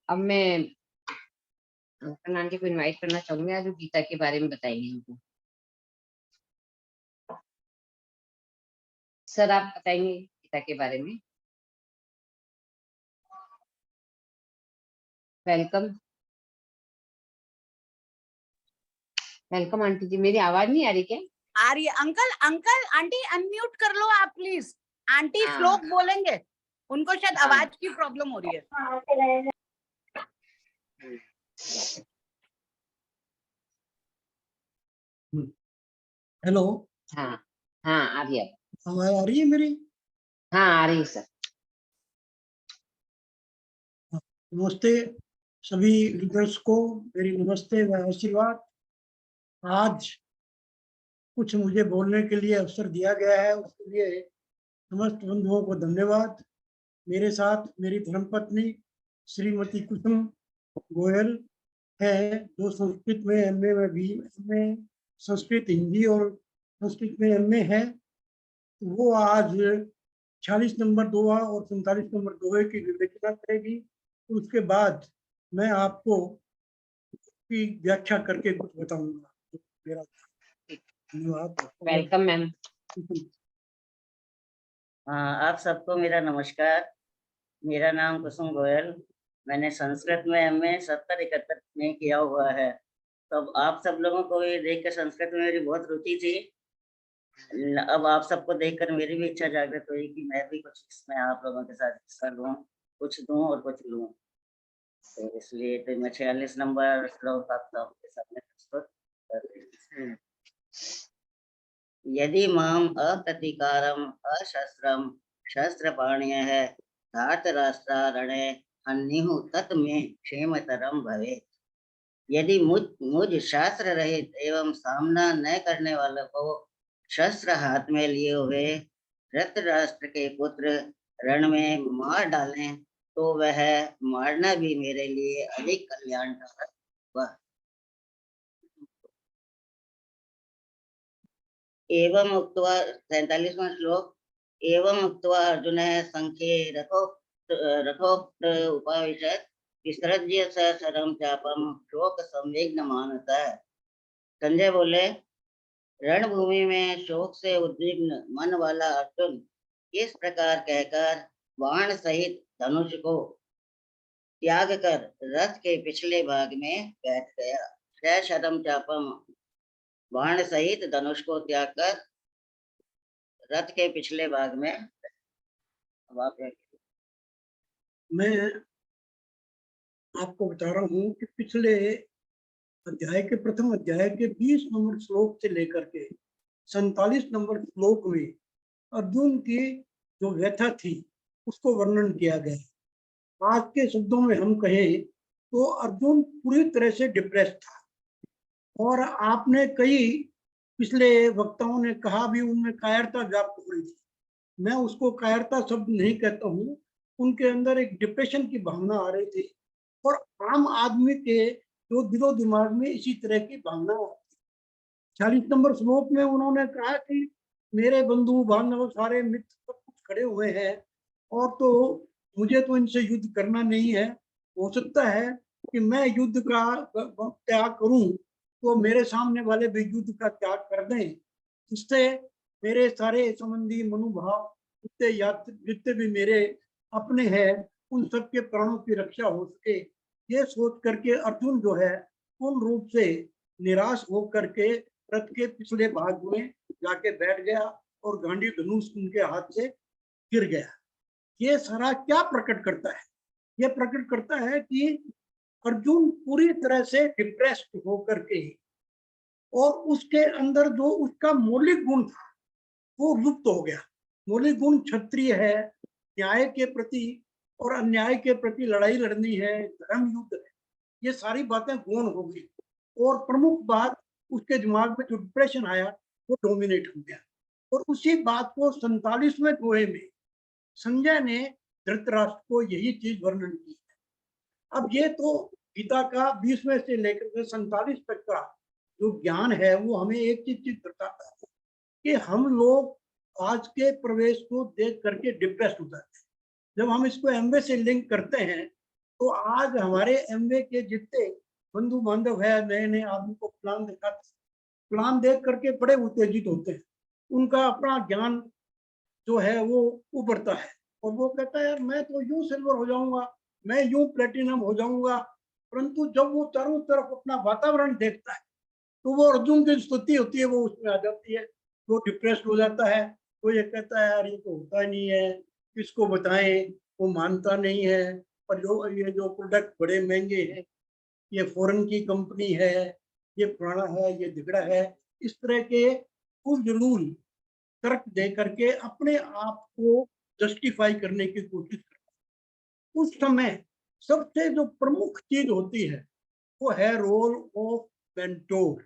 अब मैं uncle aunty को इनवाइट करना चाहूंगी, आज वो गीता के बारे में बताएंगे हमको। सर आप बताएंगे गीता के बारे में। वेलकम। वेलकम आंटी जी, मेरी आवाज नहीं आ रही क्या? आ रही है। अंकल अंकल आंटी अनम्यूट कर लो आप प्लीज। आंटी हाँ। श्लोक बोलेंगे, उनको शायद हाँ। आवाज की प्रॉब्लम हो रही है। हेलो। हाँ हाँ आ रही है। आवाज आ रही है मेरी? हाँ आ रही है सर। नमस्ते सभी लीडर्स को, मेरी नमस्ते व आशीर्वाद। आज कुछ मुझे बोलने के लिए अवसर दिया गया है, उसके लिए समस्त बंधुओं को धन्यवाद। मेरे साथ मेरी धर्मपत्नी श्रीमती कुसुम गोयल है, जो संस्कृत में एमए में भी एमए संस्कृत हिंदी और संस्कृत में एमए है। वो आज 46 नंबर दोहा और 47 नंबर दोहे की विवेचना करेगी। उसके बाद मैं आपको की व्याख्या करके कुछ बताऊंगा। मेरा धन्यवाद। Welcome ma'am. आप सबको मेरा नमस्कार। मेरा नाम कुसुम गोयल। मैंने संस्कृत में एमए 70-71 में किया हुआ है। तो अब आप सब लोगों को ये देख कर संस्कृत में मेरी बहुत रुचि थी। अब आप सबको देखकर मेरी भी इच्छा जागृत हुई कि मैं भी कुछ इसमें आप लोगों के साथ हिस्सा लूँ, कुछ दूँ और कुछ लूँ। तो इसलिए तो मैं 46 नंबर श्लोक आपके सामने प्रस्तुत कर रही हूँ। यदि माम अप्रतिकारम अशस्त्रम शस्त्रपाण्यः धार्तराष्ट्रारणे हन्युः तत् मे क्षेमतरम भवेत्। यदि मुझ शास्त्र रहित एवं सामना न करने वालों को शस्त्र हाथ में लिए हुए धृतराष्ट्र के पुत्र रण में मार डालें तो वह मारना भी मेरे लिए अधिक कल्याणकारक हुआ। एवं उक्त्वा 47वां श्लोक। एवं उक्त्वा अर्जुनः संख्ये रथोक्त उपाविशत् विसृज्य शरं चापम शोक संविघ्नमानतः। संजय बोले, रणभूमि में शोक से उद्विग्न मन वाला अर्जुन इस प्रकार कहकर बाण सहित धनुष को त्याग कर रथ के पिछले भाग में बैठ गया। शरम चापम, बाण सहित धनुष को त्याग कर रथ के पिछले भाग में। मैं आपको बता रहा हूँ कि पिछले अध्याय के प्रथम अध्याय के 20 नंबर श्लोक से लेकर के 47 नंबर श्लोक में अर्जुन की जो व्यथा थी उसको वर्णन किया गया। आज के शब्दों में हम कहें तो अर्जुन पूरी तरह से डिप्रेस था, और आपने कई पिछले वक्ताओं ने कहा भी उनमें कायरता व्याप्त हो रही थी। मैं उसको कायरता शब्द नहीं कहता हूँ, उनके अंदर एक डिप्रेशन की भावना आ रही थी, और आम आदमी के जो दिलो दिमाग में इसी तरह की भावना आती। 40 नंबर श्लोक में उन्होंने कहा कि मेरे बंधु बांधव सारे मित्र सब कुछ खड़े हुए हैं, और तो मुझे तो इनसे युद्ध करना नहीं है। हो सकता है कि मैं युद्ध का त्याग करूं तो मेरे सामने वाले भी युद्ध का त्याग कर दें, इससे मेरे सारे संबंधी मनोभाव जितने भी मेरे अपने हैं उन सबके प्राणों की रक्षा हो सके। ये सोच करके अर्जुन जो है पूर्ण रूप से निराश हो करके रथ के पिछले भाग में जाके बैठ गया और गांडी धनुष उनके हाथ से गिर गया। ये सारा क्या प्रकट करता है? ये प्रकट करता है कि अर्जुन पूरी तरह से डिप्रेस्ड होकर के, और उसके अंदर जो उसका मौलिक गुण था वो लुप्त हो गया। मौलिक गुण क्षत्रिय है, न्याय के प्रति और अन्याय के प्रति लड़ाई लड़नी है, धर्म युद्ध है, ये सारी बातें गौण हो गई। और प्रमुख बात उसके दिमाग में जो डिप्रेशन आया वो डोमिनेट हो गया। और उसी बात को 47वें दोहे में संजय ने धृतराष्ट्र को यही चीज वर्णन की है। अब ये तो गीता का 20वें से लेकर के 47 तक का जो ज्ञान है वो हमें एक चीज बताता है कि हम लोग आज के प्रवेश को देख करके डिप्रेस हो जाते हैं। जब हम इसको एमवे से लिंक करते हैं तो आज हमारे एमवे के जितने बंधु बांधव है, नए नए आदमी को प्लान दिखाते, प्लान देख करके बड़े उत्तेजित होते हैं, उनका अपना ज्ञान जो है वो उभरता है और वो कहता है यार मैं तो यूं सिल्वर हो जाऊंगा, मैं यूं प्लेटिनम हो जाऊंगा। परंतु जब वो चारों तरफ अपना वातावरण देखता है तो वो अर्जुन की स्तुति होती है, वो उसमें आ जाती है, वो डिप्रेस्ड हो जाता है। वो ये कहता है यार ये तो होता ही नहीं है, किसको बताएं, वो मानता नहीं है। और ये जो प्रोडक्ट बड़े महंगे हैं, ये फॉरेन की कंपनी है, ये पुराना है, ये झगड़ा है, इस तरह के फजूल तर्क दे करके अपने आप को जस्टिफाई करने की कोशिश करता है। उस समय सबसे जो प्रमुख चीज होती है वो है role of mentor,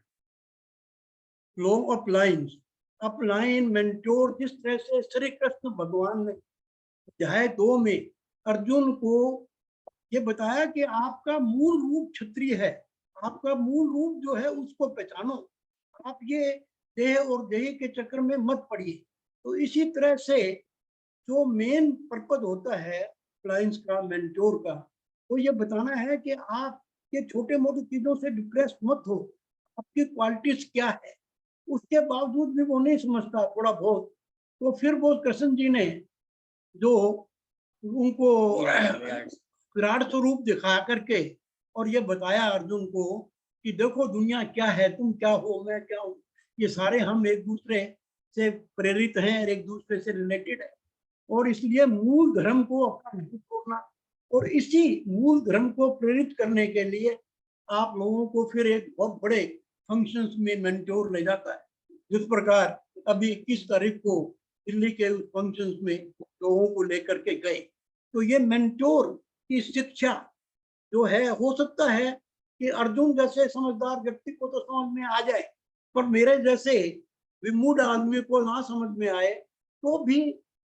flow of lines, upline mentor. जिस तरह से श्री कृष्ण भगवान ने अध्याय 2 में अर्जुन को ये बताया कि आपका मूल रूप क्षत्रिय है, आपका मूल रूप जो है उसको पहचानो, आप ये देह और देह के चक्कर में मत पड़िए। तो इसी तरह से जो मेन पर्पज होता है क्लाइंट्स का, मेंटोर का, वो ये बताना है कि आप ये छोटे मोटे चीजों से डिप्रेस मत हो, आपकी क्वालिटीज क्या है। उसके बावजूद भी वो नहीं समझता थोड़ा बहुत, तो फिर वो कृष्ण जी ने जो उनको विराट स्वरूप दिखा करके और ये बताया अर्जुन को कि देखो दुनिया क्या है, तुम क्या हो, मैं क्या हूँ, ये सारे हम एक दूसरे से प्रेरित हैं, एक दूसरे से रिलेटेड है। और इसलिए मूल धर्म को अपना नहीं छोड़ना, और इसी मूल धर्म को प्रेरित करने के लिए आप लोगों को फिर एक बहुत बड़े फंक्शंस में मेंटोर ले जाता है। जिस प्रकार अभी 21 तारीख को दिल्ली के फंक्शंस में लोगों को लेकर के गए, तो ये मेंटोर की शिक्षा जो है, हो सकता है कि अर्जुन जैसे समझदार व्यक्ति को तो समझ में आ जाए, पर मेरे जैसे विमूढ़ आदमी को ना समझ में आए तो भी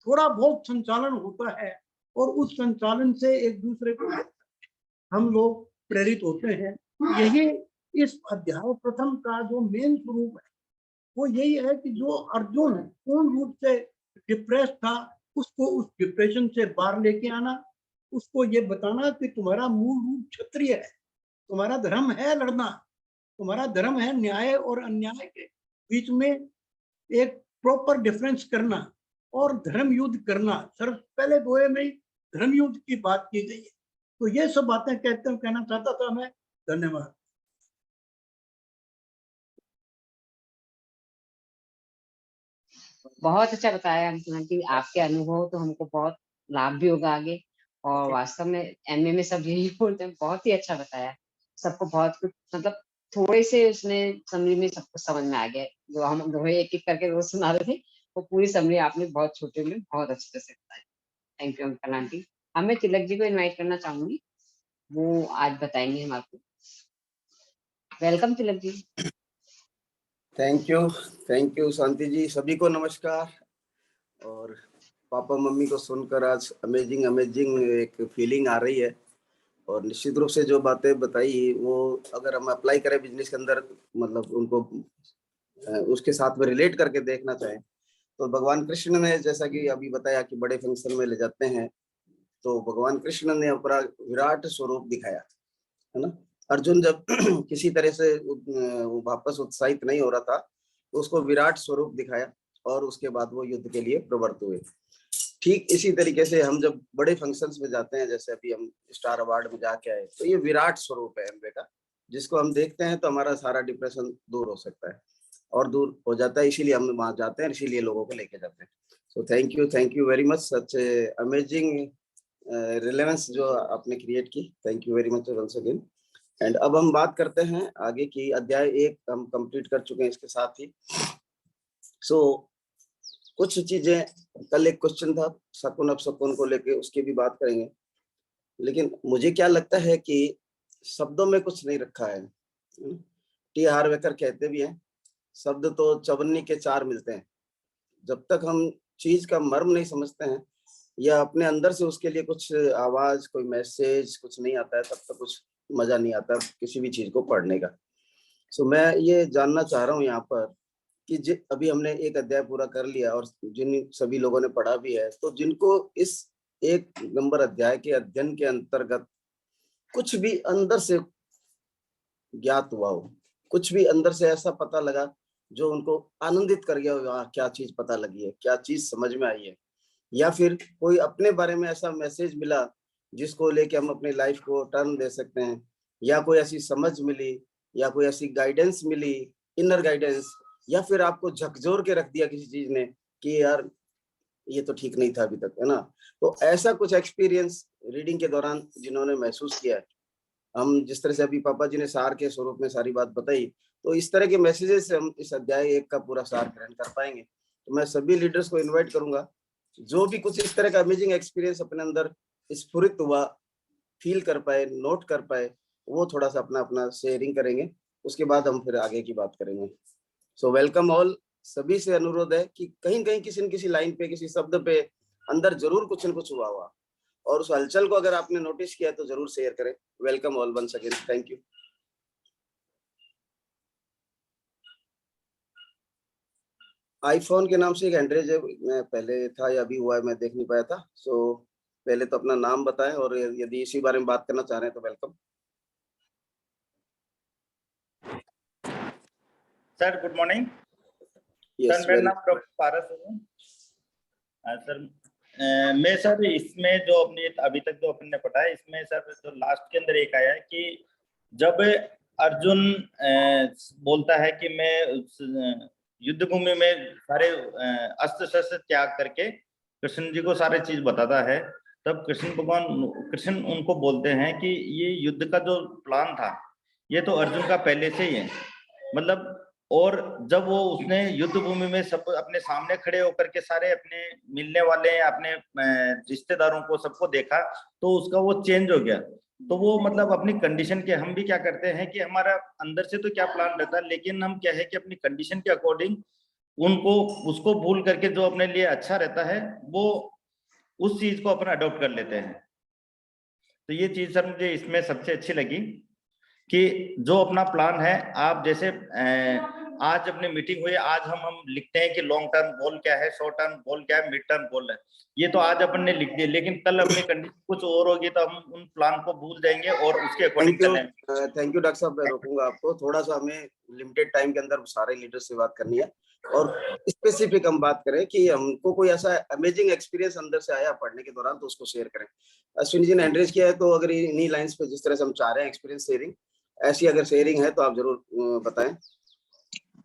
थोड़ा बहुत संचालन होता है, और उस संचालन से एक दूसरे को हम लोग प्रेरित होते हैं। यही इस अध्याय प्रथम का जो मेन स्वरूप है वो यही है कि जो अर्जुन पूर्ण रूप से डिप्रेस था, उसको उस डिप्रेशन से बाहर लेके आना, उसको ये बताना कि तुम्हारा मूल रूप क्षत्रिय है, तुम्हारा धर्म है लड़ना, तुम्हारा धर्म है न्याय और अन्याय के बीच में एक प्रॉपर डिफरेंस करना और धर्म युद्ध करना। सर पहले दोहे में धर्म युद्ध की बात की गई है। तो ये सब बातें कहना चाहता था मैं। धन्यवाद। बहुत अच्छा बताया अंकल आंटी, आपके अनुभव तो हमको बहुत लाभ भी होगा आगे। और वास्तव में एमए में सब यही बोलते हैं, बहुत ही अच्छा बताया सबको, बहुत कुछ मतलब थोड़े से उसने समरी में सब कुछ समझ में आ गया। जो हम दोहे एक एक करके रोज सुना रहे थे, वो पूरी समरी आपने बहुत छोटे में बहुत अच्छे तरह से बताई। Thank you uncle aunty. अब मैं तिलक जी को इनवाइट करना चाहूंगी, वो आज बताएंगे हम आपको। Welcome Tilak ji. Thank you Shanti ji. सभी को नमस्कार। और पापा मम्मी को सुनकर आज अमेजिंग एक फीलिंग आ रही है। और निश्चित रूप से जो बातें बताई वो अगर हम अप्लाई करें बिजनेस के अंदर, मतलब उनको उसके साथ में रिलेट करके देखना चाहें, तो भगवान कृष्ण ने जैसा कि अभी बताया कि बड़े फंक्शन में ले जाते हैं, तो भगवान कृष्ण ने अपना विराट स्वरूप दिखाया, है ना। अर्जुन जब किसी तरह से वापस उत्साहित नहीं हो रहा था, तो उसको विराट स्वरूप दिखाया और उसके बाद वो युद्ध के लिए प्रवृत्त हुए। ठीक इसी तरीके से हम जब बड़े फंक्शंस में जाते हैं, जैसे अभी हम स्टार अवार्ड में जाके आए, तो ये विराट स्वरूप है एमवे का, जिसको हम देखते हैं तो हमारा सारा डिप्रेशन दूर हो सकता है और दूर हो जाता है। इसीलिए हम वहां जाते हैं, इसीलिए लोगों को लेके जाते हैं। So thank you very much, such amazing relevance जो आपने क्रिएट की। Thank you very much once again. And अब हम बात करते हैं आगे की। अध्याय 1 हम कंप्लीट कर चुके हैं इसके साथ ही। कुछ चीजें, कल एक क्वेश्चन था शकुन अपशकुन को लेके, उसकी भी बात करेंगे। लेकिन मुझे क्या लगता है कि शब्दों में कुछ नहीं रखा है। टी हार्वेकर कहते भी हैं, शब्द तो चवन्नी के 4 मिलते हैं। जब तक हम चीज का मर्म नहीं समझते हैं या अपने अंदर से उसके लिए कुछ आवाज, कोई मैसेज कुछ नहीं आता है, तब तक कुछ मजा नहीं आता किसी भी चीज को पढ़ने का। सो मैं ये जानना चाह रहा हूँ यहाँ पर कि अभी हमने एक अध्याय पूरा कर लिया और जिन सभी लोगों ने पढ़ा भी है, तो जिनको इस 1 नंबर अध्याय के अध्ययन के अंतर्गत कुछ भी अंदर से ज्ञात हुआ हो, कुछ भी अंदर से ऐसा पता लगा जो उनको आनंदित कर गया हो, वाह क्या चीज पता लगी है, क्या चीज समझ में आई है, या फिर कोई अपने बारे में ऐसा मैसेज मिला जिसको लेके हम अपनी लाइफ को टर्न दे सकते हैं, या कोई ऐसी समझ मिली, या कोई ऐसी गाइडेंस मिली, इनर गाइडेंस, या फिर आपको झकझोर के रख दिया किसी चीज ने कि यार ये तो ठीक नहीं था अभी तक, है ना। तो ऐसा कुछ एक्सपीरियंस रीडिंग के दौरान जिन्होंने महसूस किया है, हम जिस तरह से अभी पापा जी ने सार के स्वरूप में सारी बात बताई, तो इस तरह के मैसेजेस से हम इस अध्याय 1 का पूरा सार ग्रहण कर पाएंगे। तो मैं सभी लीडर्स को इनवाइट करूंगा, जो भी कुछ इस तरह का अमेजिंग एक्सपीरियंस अपने अंदर स्फुरित हुआ, फील कर पाए, नोट कर पाए, वो थोड़ा सा अपना अपना शेयरिंग करेंगे, उसके बाद हम फिर आगे की बात करेंगे। So welcome all. सभी से अनुरोध है कि कहीं न कहीं किसी न किसी लाइन पे, किसी शब्द पे अंदर जरूर कुछ न कुछ हुआ हुआ, और उस हलचल को अगर आपने नोटिस किया तो जरूर शेयर करें। Welcome all once again, thank you. IPhone के नाम से एक हैंडरेज है, मैं पहले था या अभी हुआ है मैं देख नहीं पाया था। सो पहले तो अपना नाम बताएं, और यदि इसी बारे में बात करना चाह रहे हैं तो welcome. Sir good morning. Yes, sir मेरा नाम डॉक्टर पारस है। सर मैं सर इसमें जो अपनी अभी तक जो अपन ने पढ़ा है, इसमें सर जो लास्ट के अंदर एक आया है कि जब अर्जुन बोलता है कि मैं युद्ध भूमि में सारे अस्त्र शस्त्र त्याग करके कृष्ण जी को सारे चीज बताता है, तब कृष्ण उनको बोलते हैं कि ये युद्ध का जो प्लान था ये तो अर्जुन का पहले से ही है, मतलब। और जब वो उसने युद्ध भूमि में सब अपने सामने खड़े होकर के सारे अपने मिलने वाले अपने रिश्तेदारों को सबको देखा, तो उसका वो चेंज हो गया। तो वो मतलब अपनी कंडीशन के, हम भी क्या करते हैं कि हमारा अंदर से तो क्या प्लान रहता है, लेकिन हम क्या है कि अपनी कंडीशन के अकॉर्डिंग उसको भूल करके जो अपने लिए अच्छा रहता है वो उस चीज को अपना अडॉप्ट कर लेते हैं। तो ये चीज सर मुझे इसमें सबसे अच्छी लगी कि जो अपना प्लान है, आप जैसे आज अपनी मीटिंग हुई, आज हम लिखते हैं कि लॉन्ग टर्म गोल क्या है, शॉर्ट टर्म गोल क्या है, मिड टर्म गोल है, ये तो आज अपन ने लिख दिया, लेकिन कल अपनी कंडीशन कुछ और होगी तो हम उन प्लान को भूल जाएंगे और उसके अकॉर्डिंग चलेंगे। थैंक यू डॉक्टर साहब, मैं रोकूंगा आपको, थोड़ा सा हमें लिमिटेड टाइम के अंदर सारे लीडर से बात करनी है, और स्पेसिफिक हम बात करें कि हमको कोई ऐसा अमेजिंग एक्सपीरियंस अंदर से आया पढ़ने के दौरान तो उसको शेयर करें। अश्विनी जी ने एंड्रेज किया है, तो अगर इन्हीं लाइंस पे जिस तरह से हम चाह रहे हैं एक्सपीरियंस शेयरिंग, ऐसी अगर शेयरिंग है तो आप जरूर बताएं,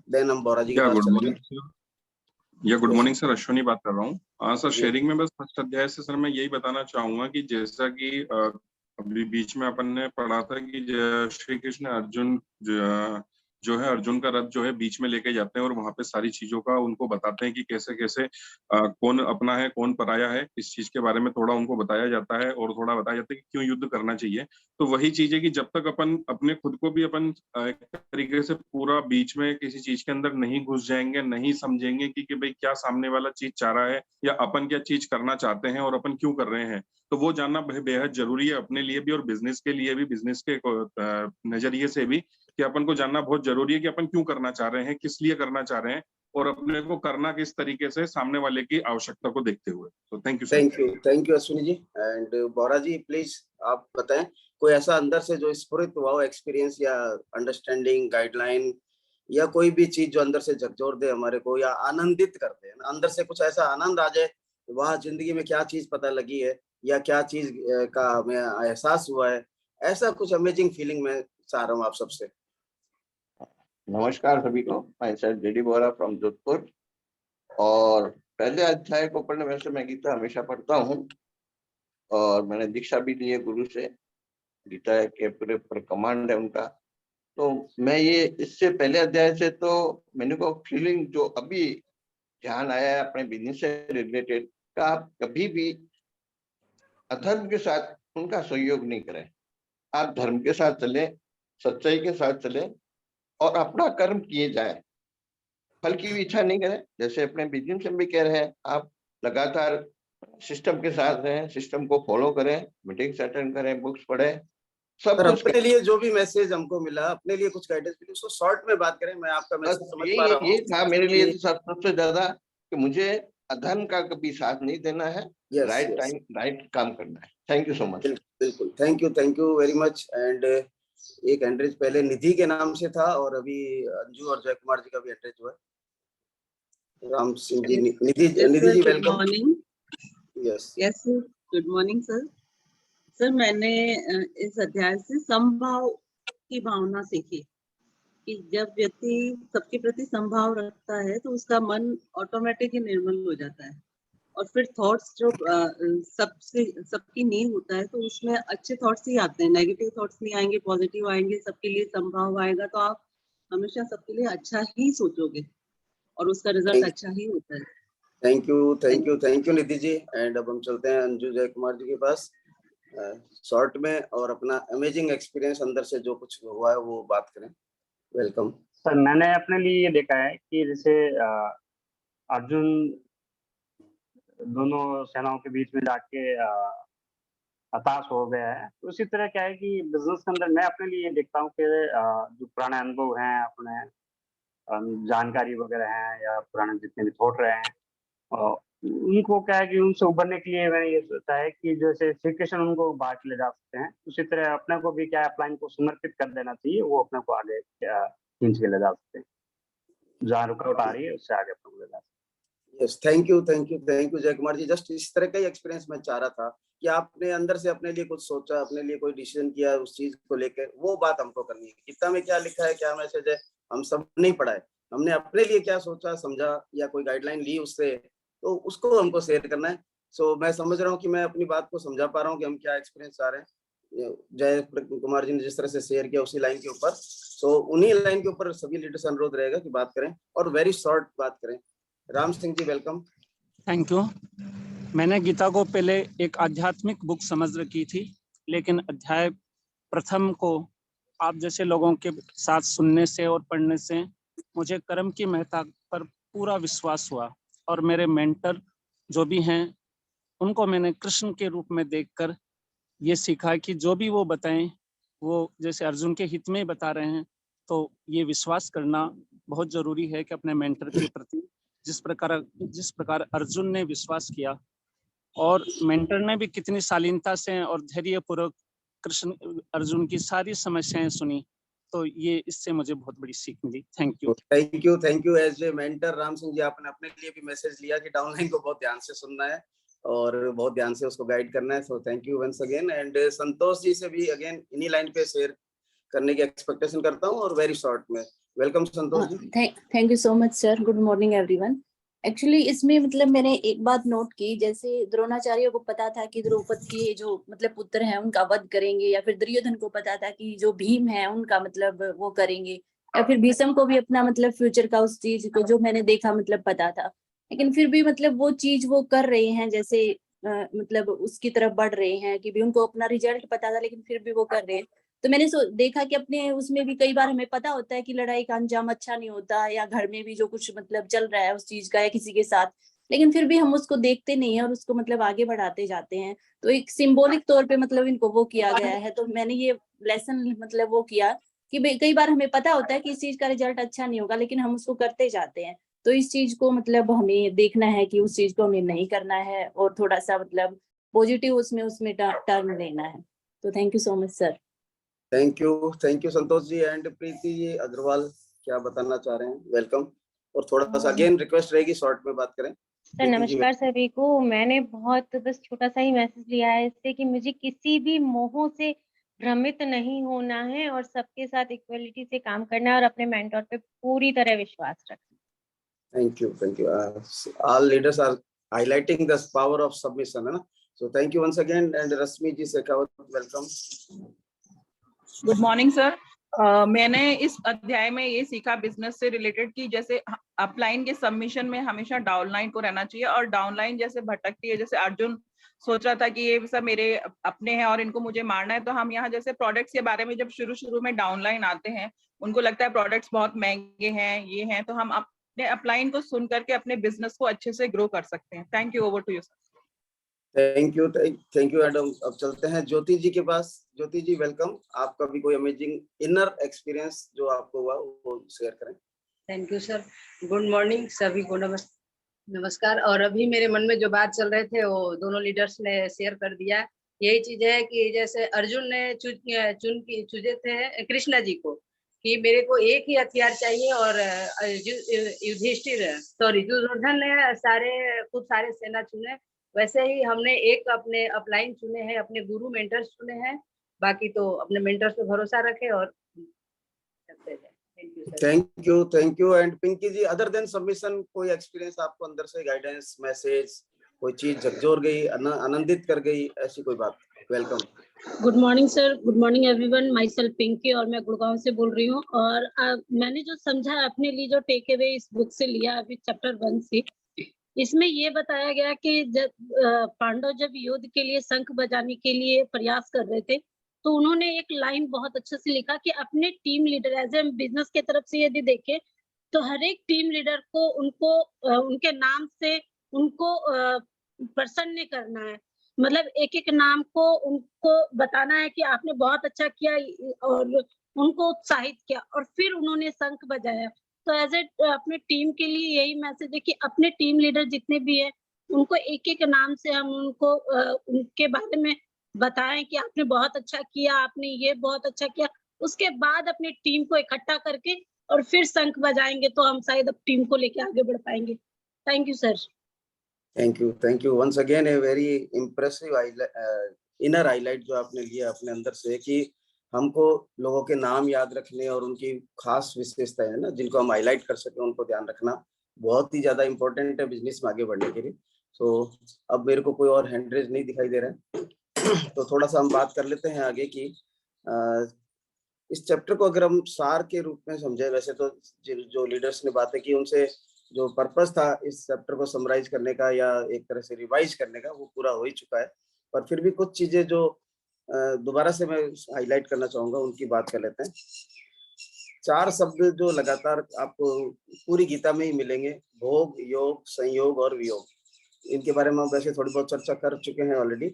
देन हम बोरा जी के पास चलेंगे। गुड मॉर्निंग सर, अश्विनी बात कर रहा हूँ। हाँ सर, शेयरिंग में बस फर्स्ट अध्याय से सर मैं यही बताना चाहूंगा कि जैसा कि अभी बीच में अपन ने पढ़ा था कि श्री कृष्ण अर्जुन जो है अर्जुन का रथ जो है बीच में लेके जाते हैं और वहां पे सारी चीजों का उनको बताते हैं कि कैसे कैसे कौन अपना है कौन पराया है, इस चीज के बारे में थोड़ा उनको बताया जाता है और थोड़ा बताया जाता है कि क्यों युद्ध करना चाहिए। तो वही चीज है कि जब तक अपन अपने खुद को भी अपन एक तरीके से पूरा बीच में किसी चीज के अंदर नहीं घुस जाएंगे, नहीं समझेंगे कि भाई क्या सामने वाला चीज चाह रहा है या अपन क्या चीज करना चाहते हैं और अपन क्यों कर रहे हैं, तो वो जानना बेहद जरूरी है अपने लिए भी और बिजनेस के लिए भी, बिजनेस के नजरिए से भी, कि अपन को जानना बहुत जरूरी है कि अपन क्यों करना चाह रहे हैं, किस लिए करना चाह रहे हैं और अपने को करना किस तरीके से सामने वाले की आवश्यकता को देखते हुए। तो thank you Ashwini ji. And Bora ji please आप बताएं कोई ऐसा अंदर से जो स्फुरित हुआ हो एक्सपीरियंस या अंडरस्टैंडिंग, गाइडलाइन, या कोई भी चीज जो अंदर से झकझोर दे हमारे को या आनंदित कर दे, अंदर से कुछ ऐसा आनंद आ जाए, वह जिंदगी में क्या चीज पता लगी है या क्या चीज का हमें एहसास हुआ है, ऐसा कुछ अमेजिंग फीलिंग मैं चाह रहा हूँ आप सबसे। नमस्कार सभी को, मैं sir JD Bora from Jodhpur. और पहले अध्याय को पढ़ने वैसे मैं गीता हमेशा पढ़ता हूँ और मैंने दीक्षा भी ली है गुरु से, गीता के पूरे पर कमांड है उनका। तो मैं ये इससे पहले अध्याय से तो मैंने को फीलिंग जो अभी ध्यान आया है अपने बिजनेस से रिलेटेड का, आप कभी भी अधर्म के साथ उनका सहयोग नहीं करें, आप धर्म के साथ चले, सच्चाई के साथ चले और अपना कर्म किए जाए, फल की भी इच्छा नहीं करें। जैसे अपने बिजनेस में भी कह रहे हैं, आप लगातार सिस्टम के साथ रहें, सिस्टम को फॉलो करें, मीटिंग्स अटेंड करें, बुक्स पढ़ें, सब कुछ अपने लिए जो भी मैसेज हमको मिला, अपने लिए कुछ गाइडेंस मिली, उसको शॉर्ट में बात करें। मैं आपका मैसेज समझ पा रहा हूं। ये था मेरे लिए तो सबसे ज्यादा कि मुझे अधर्म का कभी साथ नहीं देना है, Yes, right yes. Time right काम करना है। Thank you so much. बिल्कुल, thank you very much. And एक एंड्रेज पहले निधि के नाम से था और अभी अंजू और जय कुमार जी का भी एंड्रेज हुआ है। Ram Singh ji, Nidhi ji welcome. Morning. Yes yes sir, good morning sir. Sir मैंने इस अध्याय से समभाव की भावना सीखी कि जब व्यक्ति सबके प्रति समभाव रखता है तो उसका मन ऑटोमेटिक ही निर्मल हो जाता है, और फिर थॉट्स जो सबकी नींव होता है तो उसमें अच्छे थॉट्स ही आते हैं, नेगेटिव थॉट्स नहीं आएंगे, पॉजिटिव आएंगे, सबके लिए समभाव आएगा, तो आप हमेशा सबके लिए अच्छा ही सोचोगे और उसका रिजल्ट अच्छा ही होता है। Thank you Nidhi ji. And अब हम चलते हैं अंजू जय कुमार जी के पास शॉर्ट में, और अपना अमेजिंग एक्सपीरियंस अंदर से जो कुछ हुआ है वो बात करें। Welcome sir. मैंने अपने लिए ये देखा है कि जैसे अर्जुन दोनों सेनाओं के बीच में जाके हताश हो गया है, तो उसी तरह क्या है कि बिजनेस के अंदर मैं अपने लिए ये देखता हूँ कि जो पुराने अनुभव हैं, अपने जानकारी वगैरह हैं या पुराने जितने भी थॉट रहे हैं, उनको क्या है कि उनसे उभरने के लिए मैंने ये सोचा है कि जैसे श्री कृष्ण उनको बाहर ले जा सकते हैं, उसी तरह अपने को भी क्या है अपलाइन को समर्पित कर देना चाहिए, वो अपने को आगे खींच के ले जा सकते हैं, जहाँ रुकावट आ रही है उससे आगे अपने को ले जा सकते हैं। यस, थैंक यू जय कुमार जी। जस्ट इस तरह का ही एक्सपीरियंस मैं चाह रहा था कि आपने अंदर से अपने लिए कुछ सोचा, अपने लिए कोई डिसीजन किया उस चीज को लेकर, वो बात हमको करनी है। गीता में क्या लिखा है, क्या मैसेज है, हम सब नहीं पढ़ा है, हमने अपने लिए क्या सोचा समझा या कोई गाइडलाइन ली उससे, तो उसको हमको शेयर करना है। सो मैं समझ रहा हूँ कि मैं अपनी बात को समझा पा रहा हूँ कि हम क्या एक्सपीरियंस चाह रहे हैं। जय कुमार जी ने जिस तरह से शेयर किया उसी लाइन के ऊपर, सो उन्हीं लाइन के ऊपर सभी लीडर्स से अनुरोध रहेगा कि बात करें और वेरी शॉर्ट बात करें। राम सिंह जी वेलकम। Thank you. मैंने गीता को पहले एक आध्यात्मिक बुक समझ रखी थी, लेकिन अध्याय प्रथम को आप जैसे लोगों के साथ सुनने से और पढ़ने से मुझे कर्म की महत्ता पर पूरा विश्वास हुआ, और मेरे मेंटर जो भी हैं उनको मैंने कृष्ण के रूप में देखकर ये सीखा कि जो भी वो बताएं वो जैसे अर्जुन के हित में बता रहे हैं, तो ये विश्वास करना बहुत जरूरी है कि अपने मेंटर के प्रति जिस प्रकार अर्जुन ने विश्वास किया, और मेंटर ने भी कितनी शालीनता से और धैर्यपूर्वक कृष्ण अर्जुन की सारी समस्याएं सुनी, तो ये इससे मुझे बहुत बड़ी सीख मिली। Thank you as a mentor Ram Singh ji, आपने अपने लिए भी मैसेज लिया कि डाउनलाइन को बहुत ध्यान से सुनना है और बहुत ध्यान से उसको गाइड करना है। So thank you once again. And Santosh ji से भी अगेन इन्हीं लाइन पे शेयर करने की एक्सपेक्टेशन करता हूँ, और वेरी शॉर्ट में। Welcome Santosh ji. Thank you so much sir. Good morning everyone. Actually इसमें मतलब मैंने एक बात नोट की, जैसे द्रोणाचार्य को पता था कि द्रौपदी के जो मतलब पुत्र हैं उनका वध करेंगे, या फिर दुर्योधन को पता था कि जो भीम है उनका मतलब वो करेंगे, या फिर भीष्म को भी अपना मतलब फ्यूचर का उस चीज को जो मैंने देखा मतलब पता था, लेकिन फिर भी मतलब वो चीज वो कर रहे हैं, जैसे मतलब उसकी तरफ बढ़ रहे हैं कि भी उनको अपना रिजल्ट पता था लेकिन फिर भी वो कर रहे हैं। तो मैंने देखा कि अपने उसमें भी कई बार हमें पता होता है कि लड़ाई का अंजाम अच्छा नहीं होता, या घर में भी जो कुछ मतलब चल रहा है उस चीज का या किसी के साथ, लेकिन फिर भी हम उसको देखते नहीं है और उसको मतलब आगे बढ़ाते जाते हैं। तो एक सिंबॉलिक तौर पे मतलब इनको वो किया गया है। तो मैंने ये लेसन मतलब वो किया कि कई बार हमें पता होता है कि इस चीज का रिजल्ट अच्छा नहीं होगा, लेकिन हम उसको करते जाते हैं। तो इस चीज को मतलब हमें देखना है कि उस चीज को हमें नहीं करना है, और थोड़ा सा मतलब पॉजिटिव उसमें टर्न लेना है। तो thank you so much sir. Thank you Santosh ji. And Preeti ji Agarwal क्या बताना चाह रहे हैं? वेलकम। और थोड़ा सा अगेन रिक्वेस्ट रहेगी शॉर्ट में बात करें। सर नमस्कार सभी को। मैंने बहुत बस छोटा सा ही मैसेज लिया है इससे कि मुझे किसी भी मोह से भ्रमित नहीं होना है और सबके साथ इक्वलिटी से काम करना है और अपने मेंटर पे पूरी तरह विश्वास रखना। Thank you. All leaders are highlighting the power of submission, है ना? So thank you once again. And Rashmi ji Shekhawat welcome. Good morning sir. मैंने इस अध्याय में ये सीखा बिजनेस से रिलेटेड कि जैसे अपलाइन के सबमिशन में हमेशा डाउनलाइन को रहना चाहिए, और डाउनलाइन जैसे भटकती है, जैसे अर्जुन सोच रहा था कि ये सब मेरे अपने हैं और इनको मुझे मारना है, तो हम यहाँ जैसे प्रोडक्ट्स के बारे में जब शुरू में डाउनलाइन आते हैं, उनको लगता है प्रोडक्ट्स बहुत महंगे हैं, ये हैं, तो हम अपने अपलाइन को सुन करके अपने बिजनेस को अच्छे से ग्रो कर सकते हैं। Thank you. Over to you sir. Thank you madam. अब चलते हैं ज्योति जी के पास। ज्योति जी वेलकम। आपका भी कोई अमेजिंग इनर एक्सपीरियंस जो आपको हुआ वो शेयर करें। Thank you sir. Good morning सभी को। नमस्कार। और अभी मेरे मन में जो बात चल रहे थे वो दोनों लीडर्स ने शेयर कर दिया। यही चीज है कि जैसे अर्जुन ने चुजे थे कृष्णा जी को कि मेरे को एक ही हथियार चाहिए, और दुर्योधन ने खूब सारे सेना चुने। वैसे ही हमने एक अपने अपलाइन चुने हैं, अपने गुरु मेंटर्स चुने हैं। बाकी तो अपने मेंटर्स पे भरोसा रखे और करते जाए। Thank you. And Pinky ji, other than submission कोई एक्सपीरियंस आपको अंदर से, गाइडेंस, मैसेज, कोई चीज झकझोर गई, आनंदित कर गई, ऐसी कोई बात? Welcome. Good morning sir, good morning everyone. Myself Pinky और मैं गुड़गांव से बोल रही हूँ। और मैंने जो समझा अपने लिए, जो टेक अवे इस बुक से लिया अभी चैप्टर 1 से, इसमें ये बताया गया कि जब पांडव जब युद्ध के लिए शंख बजाने के लिए प्रयास कर रहे थे, तो उन्होंने एक लाइन बहुत अच्छे से लिखा कि अपने team leader, as a business के तरफ से यदि देखें तो हर एक टीम लीडर को उनको उनके नाम से उनको प्रसन्न करना है। मतलब एक एक नाम को उनको बताना है कि आपने बहुत अच्छा किया, और उनको उत्साहित किया, और फिर उन्होंने शंख बजाया। तो एज ए अपने टीम के लिए यही मैसेज है कि अपने टीम लीडर जितने भी है उनको एक एक नाम से हम उनको उनके बारे में बताएं कि आपने बहुत अच्छा किया, आपने ये बहुत अच्छा किया। उसके बाद अपनी टीम को इकट्ठा करके और फिर शंख बजाएंगे तो हम शायद अब टीम को लेके आगे बढ़ पाएंगे। Thank you sir. Thank you once again. A very impressive inner highlight जो आपने लिया अपने अंदर से, कि हमको लोगों के नाम याद रखने और उनकी खास विशेषताएं है ना, जिनको हम हाईलाइट कर सके, उनको ध्यान रखना बहुत ही ज्यादा इंपॉर्टेंट है बिजनेस में आगे बढ़ने के लिए। तो अब मेरे को कोई और हैंड रेज नहीं दिखाई दे रहा है तो थोड़ा सा हम बात कर लेते हैं आगे की। इस चैप्टर को अगर हम सार के रूप में समझे, वैसे तो जो लीडर्स ने बातें की उनसे जो पर्पस था इस चैप्टर को समराइज करने का या एक तरह से रिवाइज करने का, वो पूरा हो ही चुका है। पर फिर भी कुछ चीजें जो दोबारा से मैं हाईलाइट करना चाहूंगा, उनकी बात कर लेते हैं। 4 शब्द जो लगातार आपको पूरी गीता में ही मिलेंगे, भोग, योग, संयोग और वियोग। इनके बारे में हम वैसे थोड़ी बहुत चर्चा कर चुके हैं ऑलरेडी।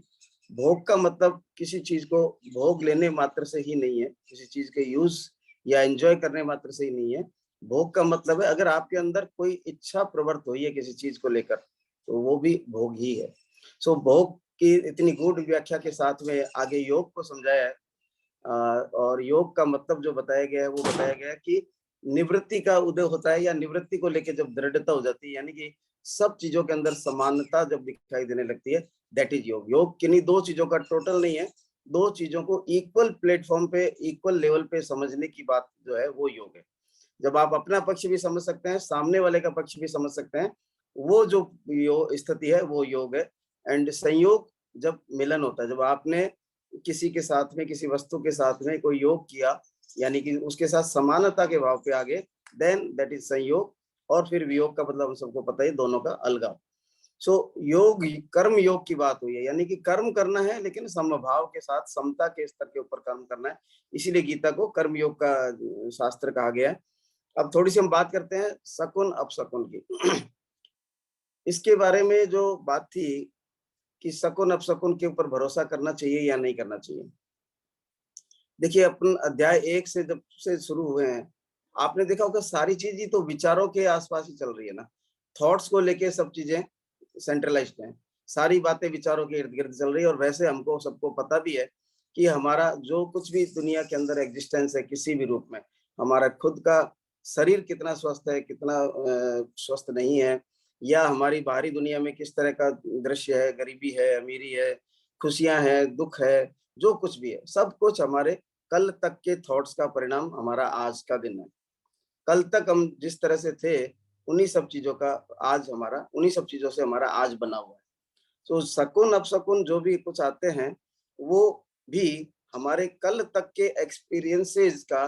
भोग का मतलब किसी चीज को भोग लेने मात्र से ही नहीं है, किसी चीज के यूज या एंजॉय करने मात्र से ही नहीं है। भोग का मतलब है अगर आपके अंदर कोई इच्छा प्रवृत्त हुई है किसी चीज को लेकर, तो वो भी भोग ही है। सो भोग की इतनी गूढ़ व्याख्या के साथ में आगे योग को समझाया है। और योग का मतलब जो बताया गया है वो बताया गया है कि निवृत्ति का उदय होता है, या निवृत्ति को लेकर जब दृढ़ता हो जाती है, यानी कि सब चीजों के अंदर समानता जब दिखाई देने लगती है, दैट इज योग। योग किन्हीं 2 चीजों का टोटल नहीं है, 2 चीजों को इक्वल प्लेटफॉर्म पे, इक्वल लेवल पे समझने की बात जो है वो योग है। जब आप अपना पक्ष भी समझ सकते हैं, सामने वाले का पक्ष भी समझ सकते हैं, वो जो स्थिति है वो योग है। एंड संयोग जब मिलन होता है, जब आपने किसी के साथ में, किसी वस्तु के साथ में कोई योग किया, यानी कि उसके साथ समानता के भाव पे आगे, देन दैट इज संयोग। और फिर वियोग का मतलब हम सबको पता है, दोनों का अलगाव। सो योग, कर्म योग की बात हुई है, यानी कि कर्म करना है लेकिन समभाव के साथ, समता के स्तर के ऊपर कर्म करना है। इसीलिए गीता को कर्म योग का शास्त्र कहा गया है। अब थोड़ी सी हम बात करते हैं शकुन अपशकुन की। इसके बारे में जो बात थी कि शकुन अपशकुन के ऊपर भरोसा करना चाहिए या नहीं करना चाहिए। देखिए, अपन अध्याय 1 से जब से शुरू हुए हैं, आपने देखा होगा सारी चीज ही तो विचारों के आसपास ही चल रही है ना। थॉट्स को लेके सब चीजें सेंट्रलाइज्ड हैं, सारी बातें विचारों के इर्द गिर्द चल रही है। और वैसे हमको सबको पता भी है कि हमारा जो कुछ भी दुनिया के अंदर एग्जिस्टेंस है किसी भी रूप में, हमारा खुद का शरीर कितना स्वस्थ है, कितना स्वस्थ नहीं है, या हमारी बाहरी दुनिया में किस तरह का दृश्य है, गरीबी है, अमीरी है, खुशियां हैं, दुख है, जो कुछ भी है, सब कुछ हमारे कल तक के थॉट्स का परिणाम हमारा आज का दिन है। कल तक हम जिस तरह से थे, उन्हीं सब चीजों का आज हमारा, उन्हीं सब चीजों से हमारा आज बना हुआ है। तो शकुन अपशकुन जो भी कुछ आते हैं, वो भी हमारे कल तक के एक्सपीरियंसेस का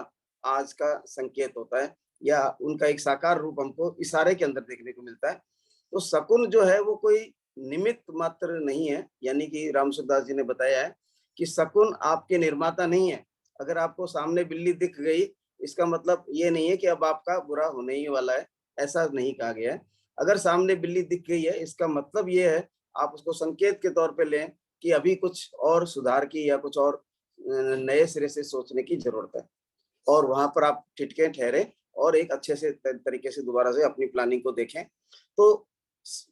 आज का संकेत होता है, या उनका एक साकार रूप हमको इशारे के अंदर देखने को मिलता है। तो शकुन जो है वो कोई निमित्त मात्र नहीं है, यानी कि रामसुदास जी ने बताया है कि शकुन आपके निर्माता नहीं है। अगर आपको सामने बिल्ली दिख गई, इसका मतलब ये नहीं है कि अब आपका बुरा होने ही वाला है, ऐसा नहीं कहा गया है। अगर सामने बिल्ली दिख गई है, इसका मतलब ये है, आप उसको संकेत के तौर पे लें कि अभी कुछ और सुधार की या कुछ और नए सिरे से सोचने की जरूरत है, और वहां पर आप टिटके ठहरे और एक अच्छे से तरीके से दोबारा से अपनी प्लानिंग को देखें। तो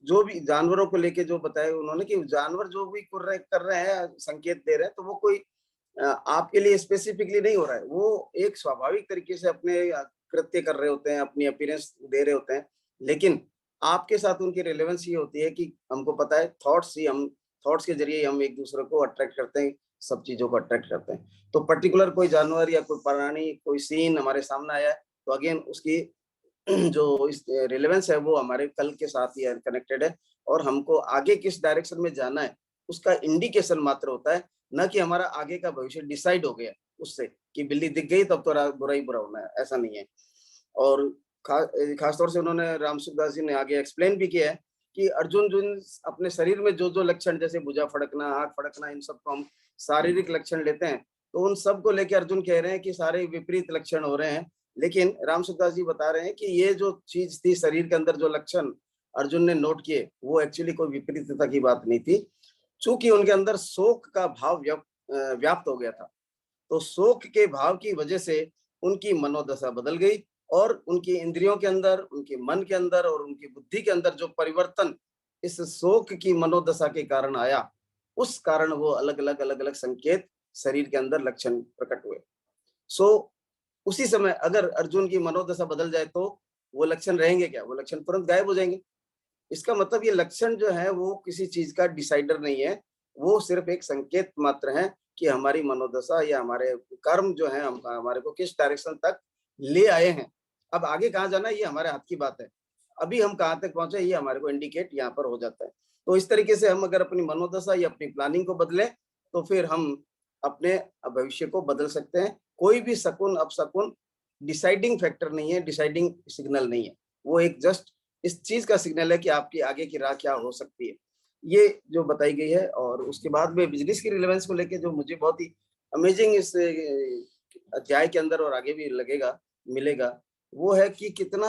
जो भी जानवरों को लेके जो बताया उन्होंने कि जानवर जो भी कर रहे हैं, संकेत दे रहे हैं, तो वो कोई आपके लिए स्पेसिफिकली नहीं हो रहा है, वो एक स्वाभाविक तरीके से अपने कृत्य कर रहे होते हैं, अपनी अपीयरेंस दे रहे होते हैं, लेकिन आपके साथ उनकी रिलेवेंस ये होती है कि हमको पता है थॉट्स के जरिए हम एक दूसरे को अट्रैक्ट करते हैं, सब चीजों को अट्रैक्ट करते हैं। तो पर्टिकुलर कोई जानवर या कोई प्राणी, कोई सीन हमारे सामने आया है, तो अगेन उसकी जो इस रिलेवेंस है वो हमारे कल के साथ ही कनेक्टेड है, और हमको आगे किस डायरेक्शन में जाना है उसका इंडिकेशन मात्र होता है, न कि हमारा आगे का भविष्य डिसाइड हो गया उससे कि बिल्ली दिख गई तब तो बुरा ही बुरा होना है, ऐसा नहीं है। और खासतौर से उन्होंने राम सुखदास जी ने आगे एक्सप्लेन भी किया है कि अर्जुन जो अपने शरीर में जो जो लक्षण, जैसे भुजा फड़कना, आंख फड़कना, इन सबको हम शारीरिक लक्षण लेते हैं, तो उन सब को लेकर अर्जुन कह रहे हैं कि सारे विपरीत लक्षण हो रहे हैं। लेकिन राम सुखदास जी बता रहे हैं कि ये जो चीज थी शरीर के अंदर, जो लक्षण अर्जुन ने नोट किए, वो एक्चुअली कोई विपरीतता की बात नहीं थी, चूंकि उनके अंदर शोक का भाव व्याप्त हो गया था। तो शोक के भाव की वजह से उनकी मनोदशा बदल गई, और उनकी इंद्रियों के अंदर, उनके मन के अंदर और उनकी बुद्धि के अंदर जो परिवर्तन इस शोक की मनोदशा के कारण आया, उस कारण वो अलग अलग संकेत शरीर के अंदर लक्षण प्रकट हुए। उसी समय अगर अर्जुन की मनोदशा बदल जाए तो वो लक्षण रहेंगे क्या? वो लक्षण तुरंत गायब हो जाएंगे। इसका मतलब ये लक्षण जो है वो किसी चीज का डिसाइडर नहीं है, वो सिर्फ एक संकेत मात्र है कि हमारी मनोदशा या हमारे कर्म जो है हमारे को किस डायरेक्शन तक ले आए हैं। अब आगे कहाँ जाना है ये हमारे हाथ की बात है, अभी हम कहाँ तक पहुंचे ये हमारे को इंडिकेट यहाँ पर हो जाता है। तो इस तरीके से हम अगर अपनी मनोदशा या अपनी प्लानिंग को बदलें तो फिर हम अपने भविष्य को बदल सकते हैं। कोई भी शकुन अपशकुन डिसाइडिंग फैक्टर नहीं है, डिसाइडिंग सिग्नल नहीं है, वो एक जस्ट इस चीज का सिग्नल है कि आपकी आगे की राह क्या हो सकती है, ये जो बताई गई है। और उसके बाद में बिजनेस की रिलेवेंस को लेके जो मुझे बहुत ही अमेजिंग इस अध्याय के अंदर और आगे भी मिलेगा, वो है कि कितना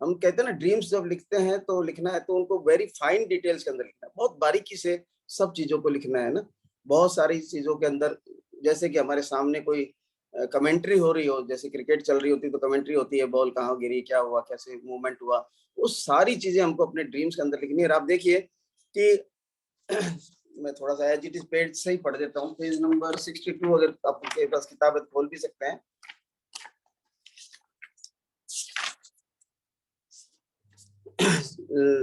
हम कहते हैं ना, ड्रीम्स जब लिखते हैं तो लिखना है तो उनको वेरी फाइन डिटेल्स के अंदर लिखना है, बहुत बारीकी से सब चीजों को लिखना है ना। बहुत सारी चीजों के अंदर, जैसे कि हमारे सामने कोई कमेंट्री हो रही हो, जैसे क्रिकेट चल रही होती तो कमेंट्री होती है, बॉल कहाँ गिरी, क्या हुआ, कैसे मूवमेंट हुआ, वो सारी चीजें हमको अपने ड्रीम्स के अंदर लिखनी है। और आप देखिए कि मैं थोड़ा सा एज इट इज पेज से ही पढ़ देता हूँ, पेज नंबर 62, अगर आपके पास किताब है खोल भी सकते हैं।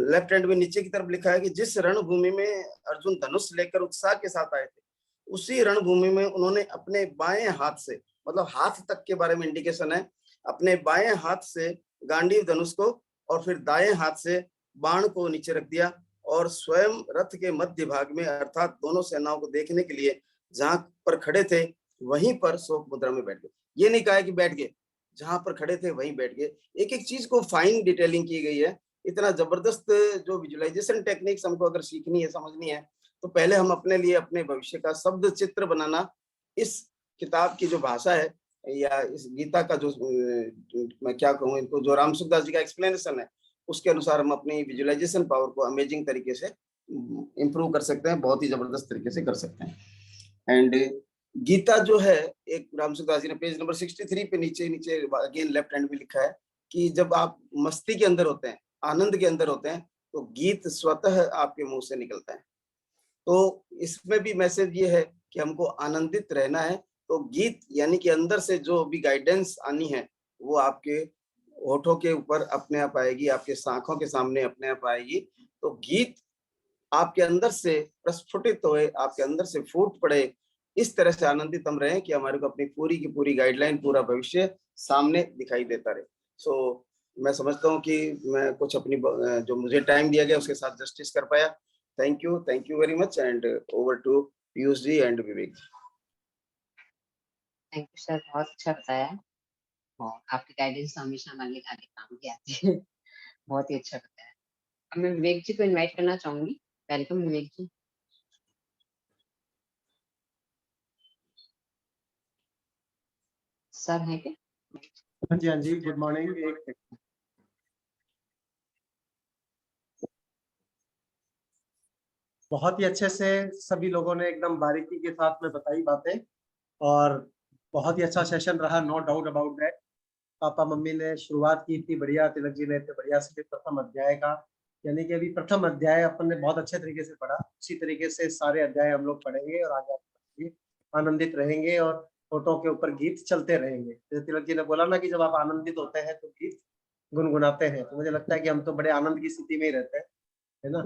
लेफ्ट हैंड में नीचे की तरफ लिखा है कि जिस रणभूमि में अर्जुन धनुष लेकर उत्साह के साथ आए थे, उसी रणभूमि में उन्होंने अपने बाएं हाथ से, मतलब हाथ तक के बारे में इंडिकेशन है, अपने बाएं हाथ से गांडीव धनुष को और फिर दाएं हाथ से बाण को नीचे रख दिया, और स्वयं रथ के मध्य भाग में, अर्थात दोनों सेनाओं को देखने के लिए जहां पर खड़े थे वहीं पर शोक मुद्रा में बैठ गए। ये नहीं कहा कि बैठ गए, जहां पर खड़े थे वहीं बैठ गए। एक एक चीज को फाइन डिटेलिंग की गई है। इतना जबरदस्त जो विजुअलाइजेशन टेक्निक्स हमको अगर सीखनी है, समझनी है, तो पहले हम अपने लिए अपने भविष्य का शब्द चित्र बनाना, इस किताब की जो भाषा है या इस गीता का जो मैं क्या कहूँ इनको, जो राम सुखदास जी का एक्सप्लेनेशन है, उसके अनुसार हम अपनी विजुअलाइजेशन पावर को अमेजिंग तरीके से इम्प्रूव कर सकते हैं, बहुत ही जबरदस्त तरीके से कर सकते हैं। एंड गीता जो है, एक राम सुखदास जी ने पेज नंबर 63 पे नीचे अगेन लेफ्ट हैंड में लिखा है कि जब आप मस्ती के अंदर होते हैं, आनंद के अंदर होते हैं, तो गीत स्वतः आपके मुंह से निकलता है। तो इसमें भी मैसेज ये है कि हमको आनंदित रहना है, तो गीत यानी कि अंदर से जो भी गाइडेंस आनी है वो आपके होठों के ऊपर अपने आप आएगी, आपके आंखों के सामने अपने आप आएगी। तो गीत आपके अंदर से प्रस्फुटित होए, आपके अंदर से फूट पड़े, इस तरह से आनंदित हम रहे कि हमारे को अपनी पूरी की पूरी गाइडलाइन, पूरा भविष्य सामने दिखाई देता रहे। सो मैं समझता हूँ कि मैं कुछ अपनी जो मुझे टाइम दिया गया उसके साथ जस्टिस कर पाया। Thank you very much, and over to Piyush ji and Vivek ji. Thank you sir, बहुत अच्छा बताया, और आपकी गाइडेंस हमेशा हमारे लिए आगे काम की आती है। बहुत ही अच्छा बताया। अब मैं विवेक जी को इनवाइट करना चाहूंगी। वेलकम विवेक जी। सर है क्या? हाँ जी, गुड मॉर्निंग। एक सेकंड, बहुत ही अच्छे से सभी लोगों ने एकदम बारीकी के साथ में बताई बातें, और बहुत ही अच्छा सेशन रहा, नो डाउट अबाउट दैट। पापा मम्मी ने शुरुआत की थी बढ़िया, तिलक जी ने इतने बढ़िया से प्रथम अध्याय का यानी कि अभी प्रथम अध्याय अपन ने बहुत अच्छे तरीके से पढ़ा, उसी तरीके से सारे अध्याय हम लोग पढ़ेंगे और आगे आनंदित रहेंगे और फोटो के ऊपर गीत चलते रहेंगे। जैसे तिलक जी ने बोला ना कि जब आप आनंदित होते हैं तो गीत गुनगुनाते हैं, तो मुझे लगता है कि हम तो बड़े आनंद की स्थिति में ही रहते हैं, है ना।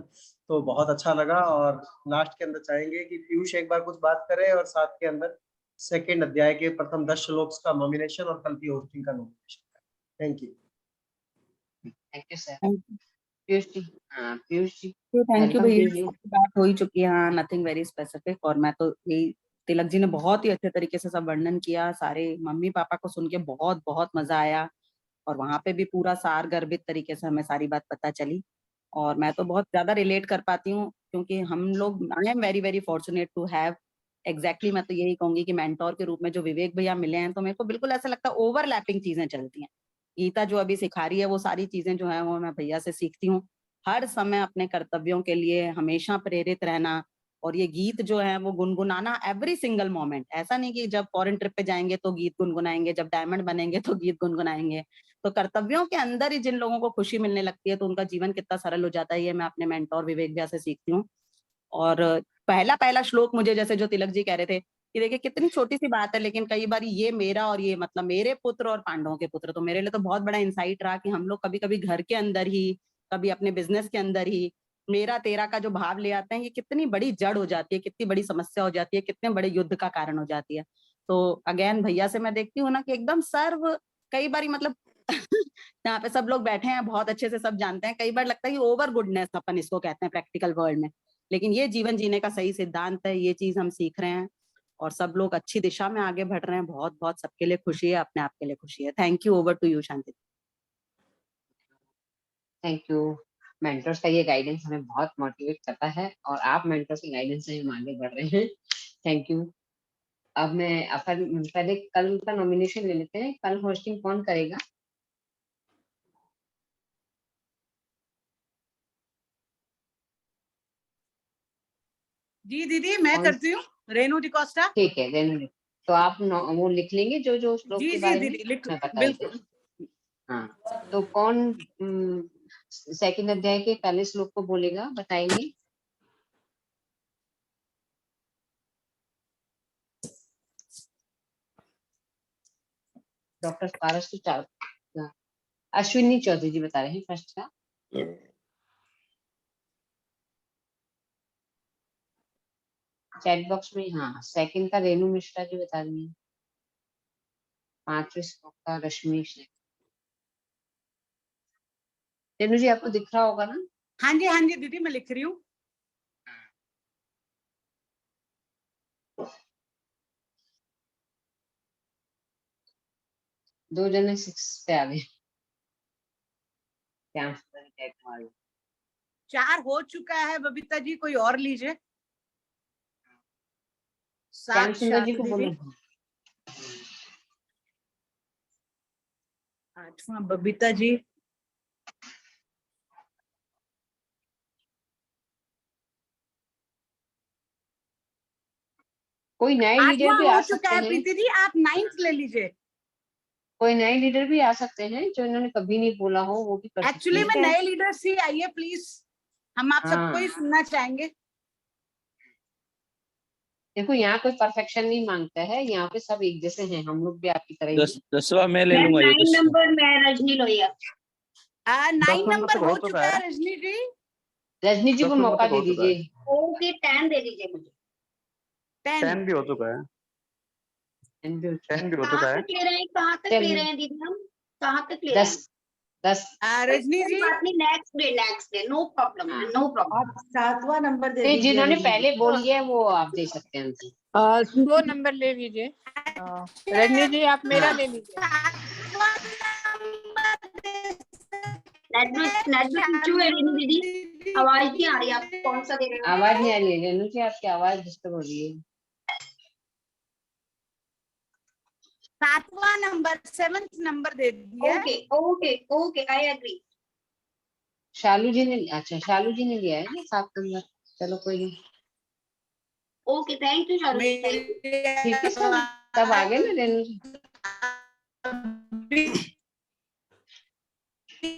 तो बहुत अच्छा लगा और लास्ट के अंदर चाहेंगे कि पीयूष एक बार कुछ बात करे और साथ के अंदर सेकेंड अध्याय के प्रथम 10 श्लोक का नॉमिनेशन और कल की होस्टिंग का nomination. Thank you. Thank you sir. Piyush ji, Piyush ji thank you welcome भैया, पीयूष जी। सबकी बात हो ही चुकी है। हाँ, नथिंग वेरी स्पेसिफिक। और मैं तो यही, तिलक जी ने बहुत ही अच्छे तरीके से सब वर्णन किया, सारे मम्मी पापा को सुन के बहुत बहुत मजा आया और वहां पे भी पूरा सार गर्भित तरीके से हमें सारी बात पता चली। और मैं तो बहुत ज्यादा रिलेट कर पाती हूँ क्योंकि हम लोग, I am very very fortunate to have exactly, मैं तो यही कहूंगी कि मेंटोर के रूप में जो विवेक भैया मिले हैं, तो मेरे को बिल्कुल ऐसा लगता है ओवरलैपिंग चीजें चलती हैं। गीता जो अभी सिखा रही है वो सारी चीजें जो है वो मैं भैया से सीखती हूँ। हर समय अपने कर्तव्यों के लिए हमेशा प्रेरित रहना, और ये गीत जो है वो गुनगुनाना एवरी सिंगल मोमेंट। ऐसा नहीं कि जब फॉरेन ट्रिप पे जाएंगे तो गीत गुनगुनाएंगे, जब डायमंड बनेंगे तो गीत गुनगुनाएंगे। तो कर्तव्यों के अंदर ही जिन लोगों को खुशी मिलने लगती है तो उनका जीवन कितना सरल हो जाता है, ये मैं अपने मेंटोर विवेक भैया से सीखती हूँ। और पहला पहला श्लोक मुझे, जैसे जो तिलक जी कह रहे थे कि देखिए कितनी छोटी सी बात है, लेकिन कई बार ये मेरा और ये मतलब मेरे पुत्र और पांडवों के पुत्र, तो मेरे लिए तो बहुत बड़ा इंसाइट रहा कि हम लोग कभी कभी घर के अंदर ही, कभी अपने बिजनेस के अंदर ही मेरा तेरा का जो भाव ले आते हैं, ये कितनी बड़ी जड़ हो जाती है, कितनी बड़ी समस्या हो जाती है, कितने बड़े युद्ध का कारण हो जाती है। तो अगेन भैया से मैं देखती हूँ ना कि एकदम सर्व, कई बार मतलब यहाँ पे सब लोग बैठे हैं, बहुत अच्छे से सब जानते हैं, कई बार लगता है कि ओवर गुडनेस अपन इसको कहते हैं प्रैक्टिकल वर्ल्ड में, लेकिन ये जीवन जीने का सही सिद्धांत है। ये चीज हम सीख रहे हैं और सब लोग अच्छी दिशा में आगे बढ़ रहे हैं। बहुत बहुत सबके लिए खुशी है, अपने आप के लिए खुशी है। Thank you. Over to you Shanti. Thank you. Mentors का ये गाइडेंस हमें बहुत मोटिवेट करता है और आप मेंटर्स की गाइडेंस से हम आगे बढ़ रहे हैं। Thank you. अब मैं अपन पहले कल का नॉमिनेशन ले लेते हैं। कल होस्टिंग कौन करेगा? जी दीदी मैं करती हूँ, रेनू डिकोस्टा। ठीक है रेनू, तो आप वो लिख लेंगे जो जो श्लोक जी के जी बारे दीदी में लिख मैं बता बिल्कुल। देती हूँ। हाँ, तो कौन सेकंड अध्याय के पहले श्लोक को बोलेगा, बताएंगे? डॉक्टर पारस अश्विनी चौधरी जी बता रहे हैं फर्स्ट का। चैट बॉक्स में, हाँ, सेकंड का रेनू मिश्रा जी बता रही हैं। 5वें श्लोक का रश्मि। रेनू जी आपको दिख रहा होगा ना? हाँ जी दीदी मैं लिख रही हूँ। दो जने 6 पे आ गए। 4 हो चुका है बबीता जी, कोई और लीजिए। श्याम सुंदर जी साक्षात को बोलो। दीदी। 8वां बबीता जी। कोई नए लीडर 8वां भी हो आ चुका सकते है हैं। प्रीति जी, आप 9th ले लीजिए। कोई नए लीडर भी आ सकते हैं जो इन्होंने कभी नहीं बोला हो, वो भी कर सकते एक्चुअली हैं में क्या? नए लीडर्स ही आइए प्लीज, हम आप सबको ही सुनना चाहेंगे। देखो यहाँ कोई परफेक्शन नहीं मांगता है, यहाँ पे सब एक जैसे हैं, हम लोग भी आपकी तरह ही हैं। 10वां मैं ले लूंगा। 9 नंबर मैं रजनी लोहिया। 9 नंबर हो चुका है रजनी जी। रजनी जी को मौका दे दीजिए। ओके 10 दे दीजिए मुझे। 10 भी हो चुका है। 10 भी हो चुका कहाँ है। तक ले रहे हैं, कहाँ तक ले रहे हैं दीदी, हम कहाँ तक ले रहे हैं? 10 रजनी जी बात नहीं, next day no problem, no problem. 7वां नंबर दे नहीं, दीजिए। जिन्होंने पहले बोल लिया है वो आप दे सकते हैं उनसे। 2 नंबर ले लीजिए। रजनी जी आप मेरा ले लीजिए। दीदी आवाज नहीं आ रही, आप कौन सा दे रहे हो? आवाज नहीं आ रही है रेनू जी, आपकी आवाज डिस्टर्ब हो रही है। 7वां नंबर, 7th नंबर दे दिया। Okay I agree. शालू जी ने, अच्छा शालू जी ने लिया है ना 7 नंबर। चलो कोई नहीं। Okay thank you Shalu ji, thank you. ठीक है सर, तब आ गए ना रेनू जी।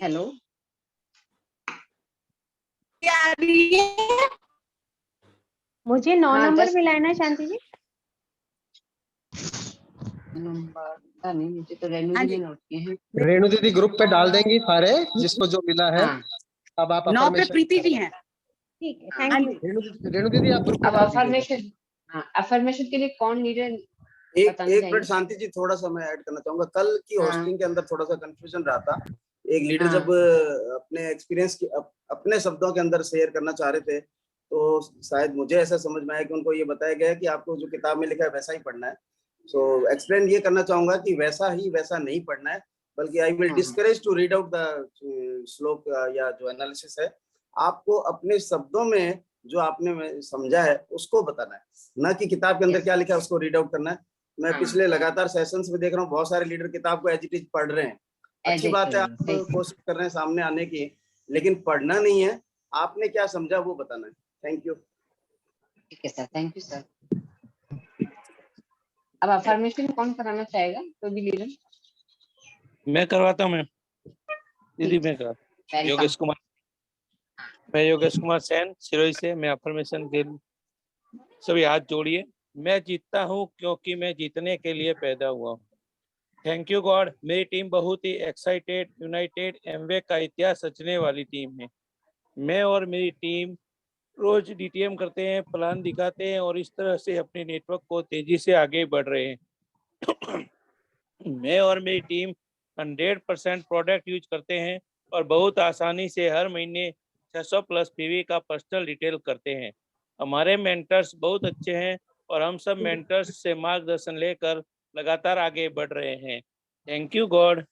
हेलो आ रही है? मुझे 9 हाँ, नंबर 10 मिला है ना शांति जी? नंबर पता नहीं, मुझे तो रेणु हाँ जी जी। ने नोट किए हैं। रेणु दीदी ग्रुप पे डाल देंगी सारे जिसको जो मिला है। हाँ। अब आप 9 पे affirmation प्रीति जी करें। हैं। ठीक है, हाँ, थैंक यू। रेणु दीदी आप ग्रुप पे अब डाल दीजिएगा। अफर्मेशन, हाँ अफर्मेशन के लिए कौन लीडर एक बताना मिनट चाहेंगे? शांति जी, थोड़ा सा मैं ऐड करना चाहूंगा। कल की हाँ। होस्टिंग के अंदर थोड़ा सा कंफ्यूजन रहा था। एक लीडर हाँ। जब अपने एक्सपीरियंस की अपने शब्दों के अंदर शेयर करना चाह रहे थे, तो शायद मुझे ऐसा समझ में आया कि उनको ये बताया गया है कि आपको जो किताब में लिखा है वैसा ही पढ़ना है। सो एक्सप्लेन ये करना चाहूंगा कि वैसा नहीं पढ़ना है, बल्कि I will discourage to read out the shloka या जो एनालिसिस है। आपको अपने शब्दों में जो आपने समझा है उसको बताना है, ना कि किताब के अंदर क्या लिखा है उसको रीड आउट करना है। मैं पिछले लगातार सेशंस में देख रहा हूँ बहुत सारे लीडर किताब को एज इट इज पढ़ रहे हैं। अच्छी बात है, आप कोशिश कर रहे हैं सामने आने की, लेकिन पढ़ना नहीं है, आपने क्या समझा वो बताना है। Thank you. ठीक है सर, थैंक यू सर। अब अफर्मेशन कौन कराना चाहेगा? तो भी लीडर मैं करवाता हूँ। मैं दीदी मैं कर योगेश कुमार सेन सिरोही से। मैं अफर्मेशन के सभी हाथ जोड़िए। मैं जीतता हूँ क्योंकि मैं जीतने के लिए पैदा हुआ हूँ। Thank you God. मेरी टीम बहुत ही एक्साइटेड, यूनाइटेड, एमवे का इतिहास रचने वाली टीम है। मैं और मेरी टीम रोज डीटीएम करते हैं, प्लान दिखाते हैं और इस तरह से अपने नेटवर्क को तेजी से आगे बढ़ रहे हैं। मैं और मेरी टीम 100% प्रोडक्ट यूज करते हैं और बहुत आसानी से हर महीने 600 प्लस पीवी का पर्सनल डिटेल करते हैं। हमारे मेंटर्स बहुत अच्छे हैं और हम सब मेंटर्स से मार्गदर्शन लेकर लगातार आगे बढ़ रहे हैं। Thank you God.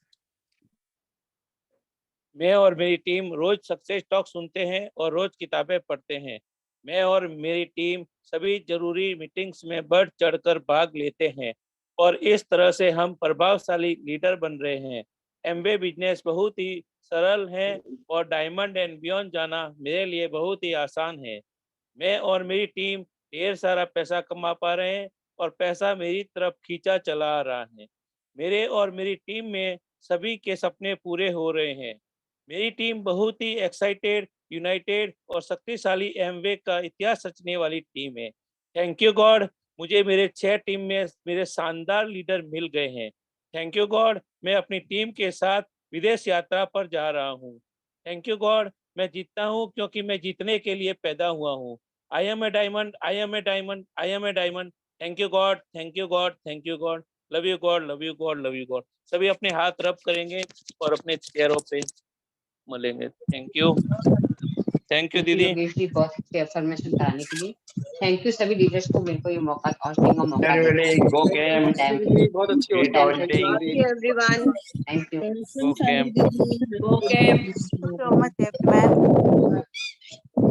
मैं और मेरी टीम रोज सक्सेस टॉक सुनते हैं और रोज किताबें पढ़ते हैं। मैं और मेरी टीम सभी जरूरी मीटिंग्स में बढ़ चढ़कर भाग लेते हैं और इस तरह से हम प्रभावशाली लीडर बन रहे हैं। एमबे बिजनेस बहुत ही सरल है और डायमंड एंड बियॉन्ड जाना मेरे लिए बहुत ही आसान है। मैं और मेरी टीम ढेर सारा पैसा कमा पा रहे हैं और पैसा मेरी तरफ खींचा चला आ रहा है। मेरे और मेरी टीम में सभी के सपने पूरे हो रहे हैं। मेरी टीम बहुत ही एक्साइटेड, यूनाइटेड और शक्तिशाली एमवे का इतिहास रचने वाली टीम है। Thank you God. मुझे मेरे 6 टीम में मेरे शानदार लीडर मिल गए हैं। Thank you God. मैं अपनी टीम के साथ विदेश यात्रा पर जा रहा हूँ। Thank you God. मैं जीतता हूँ क्योंकि मैं जीतने के लिए पैदा हुआ हूँ। I am a diamond, I am a diamond, I am a diamond. Thank you God, thank you God, thank you God. Love you God, love you God, love you God. सभी अपने हाथ रब करेंगे और अपने चेहरों पे मलेंगे। Thank you, thank you दीदी। योगेश जी, बहुत अच्छे अफर्मेशन कराने के लिए थैंक यू। सभी लीडर्स को मेरे को ये मौका हॉस्टिंग का मौका Go Cam. बहुत अच्छी Great hosting. Thank you. Go Cam. Thank you so much everyone.